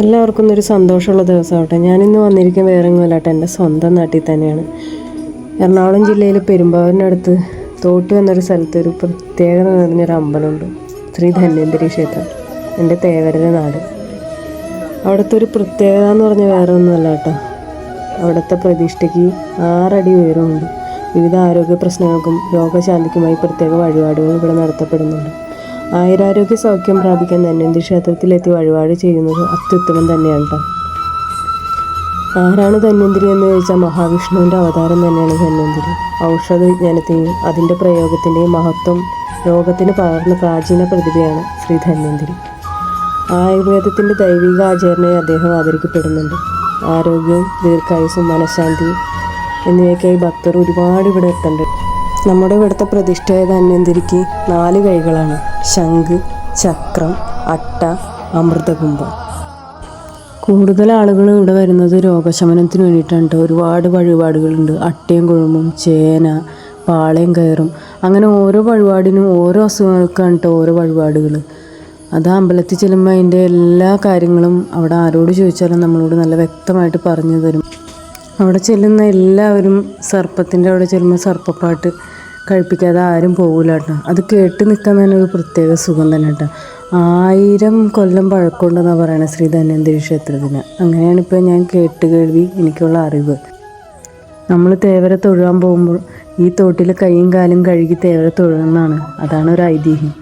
എല്ലാവർക്കും ഒരു സന്തോഷമുള്ള ദിവസമാവട്ടെ. ഞാനിന്ന് വന്നിരിക്കുന്ന വേറെ ഒന്നുമല്ലാട്ടെ, എൻ്റെ സ്വന്തം നാട്ടിൽ തന്നെയാണ്. എറണാകുളം ജില്ലയിൽ പെരുമ്പാവൂരിനടുത്ത് തോട്ട് എന്നൊരു സ്ഥലത്ത് ഒരു പ്രത്യേകത നിറഞ്ഞൊരു അമ്പലമുണ്ട്, ശ്രീ ധന്വന്തരി ക്ഷേത്രം, എൻ്റെ തേവരുടെ നാട്. അവിടുത്തെ ഒരു പ്രത്യേകത എന്ന് പറഞ്ഞാൽ വേറെ ഒന്നുമല്ല കേട്ടോ, അവിടുത്തെ പ്രതിഷ്ഠയ്ക്ക് 6 അടി ഉയരമുണ്ട്. വിവിധ ആരോഗ്യ പ്രശ്നങ്ങൾക്കും രോഗശാന്തിക്കുമായി പ്രത്യേക വഴിപാടുകൾ ഇവിടെ നടത്തപ്പെടുന്നുണ്ട്. ആയുരാരോഗ്യ സൗഖ്യം പ്രാപിക്കാൻ ധന്വന്തരി ക്ഷേത്രത്തിലെത്തി വഴിപാട് ചെയ്യുന്നത് അത്യുത്തമം തന്നെയാണ് കേട്ടോ. ആരാണ് ധന്വന്തരി എന്ന് ചോദിച്ചാൽ മഹാവിഷ്ണുവിൻ്റെ അവതാരം തന്നെയാണ് ധന്വന്തരി. ഔഷധ വിജ്ഞാനത്തെയും അതിൻ്റെ പ്രയോഗത്തിൻ്റെയും മഹത്വം ലോകത്തിന് പകർന്ന പ്രാചീന പ്രതിഭയാണ് ശ്രീ ധന്വന്തരി. ആയുർവേദത്തിൻ്റെ ദൈവിക ആചരണയെ അദ്ദേഹം ആദരിക്കപ്പെടുന്നുണ്ട്. ആരോഗ്യവും ദീർഘായുസ്സും മനഃശാന്തിയും എന്നിവയ്ക്കായി ഭക്തർ ഒരുപാട് ഇവിടെ എത്തുന്നുണ്ട്. നമ്മുടെ ഇവിടുത്തെ പ്രതിഷ്ഠയായ ധന്വന്തരിക്ക് 4 കൈകളാണ്: ശംഖ്, ചക്രം, അട്ട, അമൃതകുംഭം. കൂടുതൽ ആളുകൾ ഇവിടെ വരുന്നത് രോഗശമനത്തിന് വേണ്ടിയിട്ടാണ്. ഒരുപാട് വഴിപാടുകളുണ്ട്. അട്ടയും കുഴമ്പും, ചേന, പാളയം കയറും, അങ്ങനെ ഓരോ വഴിപാടിനും ഓരോ അസുഖങ്ങൾക്കാണ് ഓരോ വഴിപാടുകൾ. അത് അമ്പലത്തിൽ ചെല്ലുമ്പോൾ അതിൻ്റെ എല്ലാ കാര്യങ്ങളും അവിടെ ആരോട് ചോദിച്ചാലും നമ്മളോട് നല്ല വ്യക്തമായിട്ട് പറഞ്ഞു തരും. അവിടെ ചെല്ലുന്ന എല്ലാവരും സർപ്പത്തിൻ്റെ അവിടെ ചെല്ലുമ്പോൾ സർപ്പപ്പാട്ട് കഴിപ്പിക്കാതെ ആരും പോകില്ല കേട്ടോ. അത് കേട്ട് നിൽക്കാൻ തന്നെ ഒരു പ്രത്യേക സുഖം തന്നെ കേട്ടോ. 1000 കൊല്ലം പഴക്കമുണ്ടെന്നാണ് പറയുന്നത് ശ്രീ ധന്വന്തരി ക്ഷേത്രത്തിന്. അങ്ങനെയാണ് ഇപ്പോൾ ഞാൻ കേൾവി എനിക്കുള്ള അറിവ്. നമ്മൾ തേവരെ തൊഴുവാൻ പോകുമ്പോൾ ഈ തോട്ടിൽ കൈയും കാലും കഴുകി തേവരെ തൊഴുമെന്നാണ്, അതാണ് ഒരു ഐതിഹ്യം.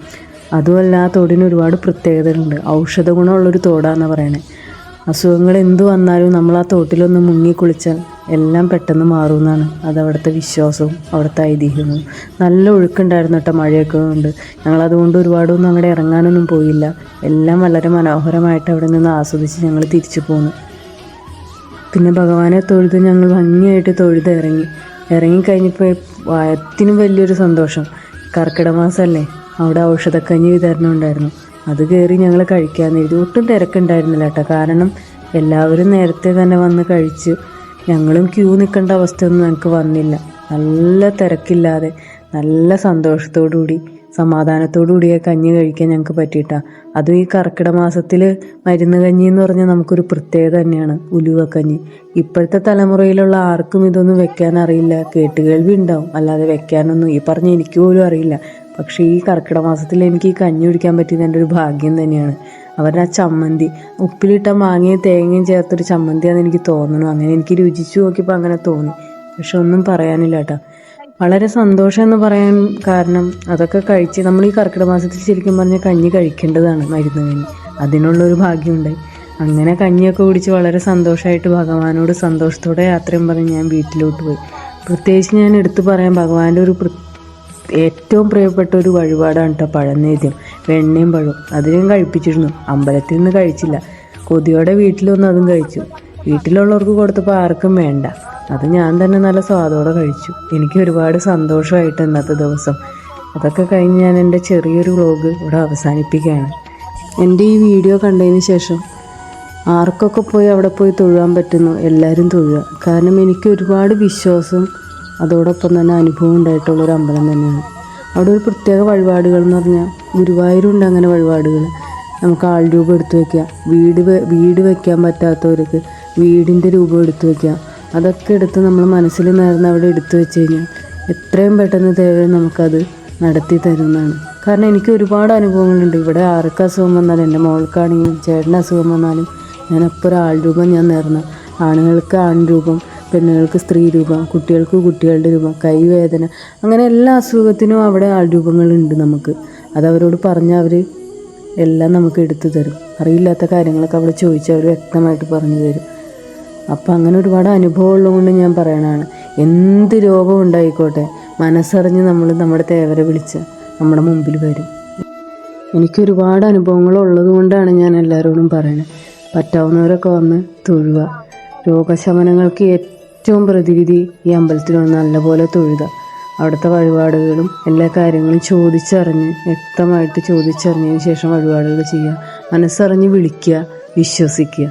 അതുമല്ല, ആ തോടിന് ഒരുപാട് പ്രത്യേകതകളുണ്ട്. ഔഷധ ഗുണമുള്ളൊരു തോടാണെന്നാണ് പറയണേ. അസുഖങ്ങൾ എന്തു വന്നാലും നമ്മൾ ആ തോട്ടിലൊന്ന് മുങ്ങി കുളിച്ചാൽ എല്ലാം പെട്ടെന്ന് മാറുമെന്നാണ് അതവിടുത്തെ വിശ്വാസവും അവിടുത്തെ ഐതിഹ്യവും. നല്ല ഒഴുക്കുണ്ടായിരുന്നു കേട്ടോ, മഴയൊക്കെ ഉണ്ട്. ഞങ്ങളതുകൊണ്ട് ഒരുപാടൊന്നും അങ്ങോട്ട് ഇറങ്ങാനൊന്നും പോയില്ല. എല്ലാം വളരെ മനോഹരമായിട്ട് അവിടെ നിന്ന് ആസ്വദിച്ച് ഞങ്ങൾ തിരിച്ചു പോന്നു. പിന്നെ ഭഗവാനെ തൊഴുത് ഞങ്ങൾ ഭംഗിയായിട്ട് തൊഴുത് ഇറങ്ങിക്കഴിഞ്ഞപ്പോൾ വയറ്റിനും വലിയൊരു സന്തോഷം. കർക്കിടക മാസമല്ലേ, അവിടെ ഔഷധക്കഞ്ഞി വിതരണം ഉണ്ടായിരുന്നു. അത് കയറി ഞങ്ങൾ കഴിക്കാമെന്ന് എഴുതി. ഒട്ടും തിരക്കുണ്ടായിരുന്നില്ല കേട്ടോ, കാരണം എല്ലാവരും നേരത്തെ തന്നെ വന്ന് കഴിച്ച് ഞങ്ങളും ക്യൂ നിൽക്കേണ്ട അവസ്ഥയൊന്നും ഞങ്ങൾക്ക് വന്നില്ല. നല്ല തിരക്കില്ലാതെ നല്ല സന്തോഷത്തോടുകൂടി സമാധാനത്തോടുകൂടിയ കഞ്ഞി കഴിക്കാൻ ഞങ്ങൾക്ക് പറ്റിയിട്ടാണ്. അതും ഈ കർക്കിടക മാസത്തിൽ മരുന്ന് കഞ്ഞി എന്ന് പറഞ്ഞാൽ നമുക്കൊരു പ്രത്യേകത തന്നെയാണ്, ഉലുവക്കഞ്ഞി. ഇപ്പോഴത്തെ തലമുറയിലുള്ള ആർക്കും ഇതൊന്നും വെക്കാൻ അറിയില്ല. കേട്ടുകേൾവി ഉണ്ടാവും, അല്ലാതെ വെക്കാനൊന്നും ഈ പറഞ്ഞ എനിക്ക് പോലും അറിയില്ല. പക്ഷേ ഈ കർക്കിടക മാസത്തിൽ എനിക്ക് ഈ കഞ്ഞി കുടിക്കാൻ പറ്റിയത് എൻ്റെ ഒരു ഭാഗ്യം തന്നെയാണ്. അവരുടെ ആ ചമ്മന്തി, ഉപ്പിലിട്ട മാങ്ങയും തേങ്ങയും ചേർത്തൊരു ചമ്മന്തിയാണെന്ന് എനിക്ക് തോന്നുന്നു. അങ്ങനെ എനിക്ക് രുചിച്ചു നോക്കിയപ്പോൾ അങ്ങനെ തോന്നി. പക്ഷെ ഒന്നും പറയാനില്ല കേട്ടോ. വളരെ സന്തോഷം എന്ന് പറയാൻ കാരണം അതൊക്കെ കഴിച്ച് നമ്മൾ ഈ കർക്കിടക മാസത്തിൽ ശരിക്കും പറഞ്ഞാൽ കഞ്ഞി കഴിക്കേണ്ടതാണ്, മരുന്ന് കഞ്ഞി. അതിനുള്ളൊരു ഭാഗ്യമുണ്ടായി. അങ്ങനെ കഞ്ഞിയൊക്കെ കുടിച്ച് വളരെ സന്തോഷമായിട്ട് ഭഗവാനോട് സന്തോഷത്തോടെ യാത്രയും പറഞ്ഞ് ഞാൻ വീട്ടിലോട്ട് പോയി. പ്രത്യേകിച്ച് ഞാൻ എടുത്തു പറയാൻ ഭഗവാന്റെ ഒരു ഏറ്റവും പ്രിയപ്പെട്ട ഒരു വഴിപാടാണ് കേട്ടോ പഴനേദ്യം, വെണ്ണയും പഴവും. അത് ഞാൻ കഴിപ്പിച്ചിരുന്നു, അമ്പലത്തിൽ നിന്ന് കഴിച്ചില്ല. കൊതിയോടെ വീട്ടിലൊന്നും അതും കഴിച്ചു. വീട്ടിലുള്ളവർക്ക് കൊടുത്തപ്പോൾ ആർക്കും വേണ്ട. അത് ഞാൻ തന്നെ നല്ല സ്വാദോടെ കഴിച്ചു. എനിക്ക് ഒരുപാട് സന്തോഷമായിട്ട് ഇന്നത്തെ ദിവസം. അതൊക്കെ കഴിഞ്ഞ് ഞാൻ എൻ്റെ ചെറിയൊരു വ്ലോഗ് ഇവിടെ അവസാനിപ്പിക്കുകയാണ്. എൻ്റെ ഈ വീഡിയോ കണ്ടതിന് ശേഷം ആർക്കൊക്കെ പോയി അവിടെ പോയി തൊഴുവാൻ പറ്റുന്നു എല്ലാവരും തൊഴുക. കാരണം എനിക്ക് ഒരുപാട് വിശ്വാസം അതോടൊപ്പം തന്നെ അനുഭവം ഉണ്ടായിട്ടുള്ളൊരു അമ്പലം തന്നെയാണ്. അവിടെ ഒരു പ്രത്യേക വഴിപാടുകൾ എന്ന് പറഞ്ഞാൽ ഗുരുവായൂരുണ്ട് അങ്ങനെ വഴിപാടുകൾ. നമുക്ക് ആൾ രൂപം എടുത്തു വയ്ക്കാം, വീട് വയ്ക്കാൻ പറ്റാത്തവർക്ക് വീടിൻ്റെ രൂപം എടുത്തു വയ്ക്കാം. അതൊക്കെ എടുത്ത് നമ്മൾ മനസ്സിൽ നേർന്ന് അവിടെ എടുത്തു വെച്ച് കഴിഞ്ഞാൽ എത്രയും പെട്ടെന്ന് തേവൻ നമുക്കത് നടത്തി തരുന്നതാണ്. കാരണം എനിക്ക് ഒരുപാട് അനുഭവങ്ങളുണ്ട്. ഇവിടെ ആർക്ക് അസുഖം വന്നാലും, എൻ്റെ മോൾക്കാണെങ്കിലും ചേട്ടന് അസുഖം വന്നാലും ഞാൻ അപ്പോൾ ഒരു ആൾ രൂപം ഞാൻ നേർന്ന, ആണുങ്ങൾക്ക് ആൺ രൂപം, പെണ്ണുങ്ങൾക്ക് സ്ത്രീ രൂപം, കുട്ടികൾക്ക് കുട്ടികളുടെ രൂപം, കൈവേദന, അങ്ങനെ എല്ലാ അസുഖത്തിനും അവിടെ ആൾ രൂപങ്ങളുണ്ട് നമുക്ക്. അതവരോട് പറഞ്ഞാൽ അവർ എല്ലാം നമുക്ക് എടുത്തു തരും. അറിയില്ലാത്ത കാര്യങ്ങളൊക്കെ അവിടെ ചോദിച്ചാൽ അവർ വ്യക്തമായിട്ട് പറഞ്ഞു തരും. അപ്പം അങ്ങനെ ഒരുപാട് അനുഭവം ഉള്ളതുകൊണ്ട് ഞാൻ പറയണതാണ്, എന്ത് രോഗം ഉണ്ടായിക്കോട്ടെ മനസ്സറിഞ്ഞ് നമ്മൾ നമ്മുടെ തേവരെ വിളിച്ച് നമ്മുടെ മുമ്പിൽ വരും. എനിക്കൊരുപാട് അനുഭവങ്ങൾ ഉള്ളത് കൊണ്ടാണ് ഞാൻ എല്ലാവരോടും പറയണത്, പറ്റാവുന്നവരൊക്കെ വന്ന് തൊഴുക. രോഗശമനങ്ങൾക്ക് ഏറ്റവും പ്രതിവിധി ഈ അമ്പലത്തിൽ വന്ന് നല്ലപോലെ തൊഴുക. അവിടുത്തെ വഴിപാടുകളും എല്ലാ കാര്യങ്ങളും ചോദിച്ചറിഞ്ഞ് വ്യക്തമായിട്ട് ചോദിച്ചറിഞ്ഞതിന് ശേഷം വഴിപാടുകൾ ചെയ്യുക. മനസ്സറിഞ്ഞ് വിളിക്കുക, വിശ്വസിക്കുക.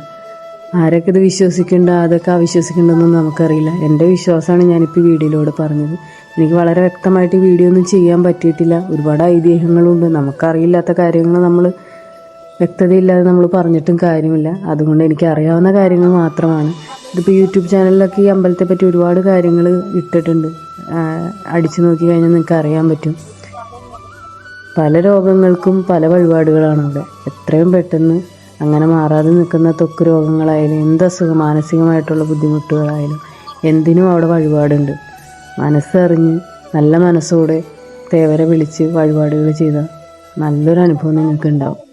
ആരൊക്കെ ഇത് വിശ്വസിക്കേണ്ട അതൊക്കെ അവിശ്വസിക്കേണ്ടതെന്നും നമുക്കറിയില്ല. എൻ്റെ വിശ്വാസമാണ് ഞാനിപ്പോൾ വീഡിയോയിലൂടെ പറഞ്ഞത്. എനിക്ക് വളരെ വ്യക്തമായിട്ട് വീഡിയോ ഒന്നും ചെയ്യാൻ പറ്റിയിട്ടില്ല. ഒരുപാട് ഐതിഹ്യങ്ങളുണ്ട്, നമുക്കറിയില്ലാത്ത കാര്യങ്ങൾ നമ്മൾ വ്യക്തതയില്ലാതെ നമ്മൾ പറഞ്ഞിട്ടും കാര്യമില്ല. അതുകൊണ്ട് എനിക്ക് അറിയാവുന്ന കാര്യങ്ങൾ മാത്രമാണ്. ഇതിപ്പോൾ യൂട്യൂബ് ചാനലിലൊക്കെ ഈ അമ്പലത്തെ പറ്റി ഒരുപാട് കാര്യങ്ങൾ ഇട്ടിട്ടുണ്ട്. അടിച്ചു നോക്കി കഴിഞ്ഞാൽ നിങ്ങൾക്ക് അറിയാൻ പറ്റും. പല രോഗങ്ങൾക്കും പല വഴിപാടുകളാണ് അവിടെ. എത്രയും പെട്ടെന്ന് അങ്ങനെ മാറാതെ നിൽക്കുന്ന ത്വക്ക് രോഗങ്ങളായാലും എന്തസുഖം, മാനസികമായിട്ടുള്ള ബുദ്ധിമുട്ടുകളായാലും എന്തിനും അവിടെ വഴിപാടുണ്ട്. മനസ്സറിഞ്ഞ് നല്ല മനസ്സോടെ തേവരെ വിളിച്ച് വഴിപാടുകൾ ചെയ്താൽ നല്ലൊരു അനുഭവം നിങ്ങൾക്ക് ഉണ്ടാവും.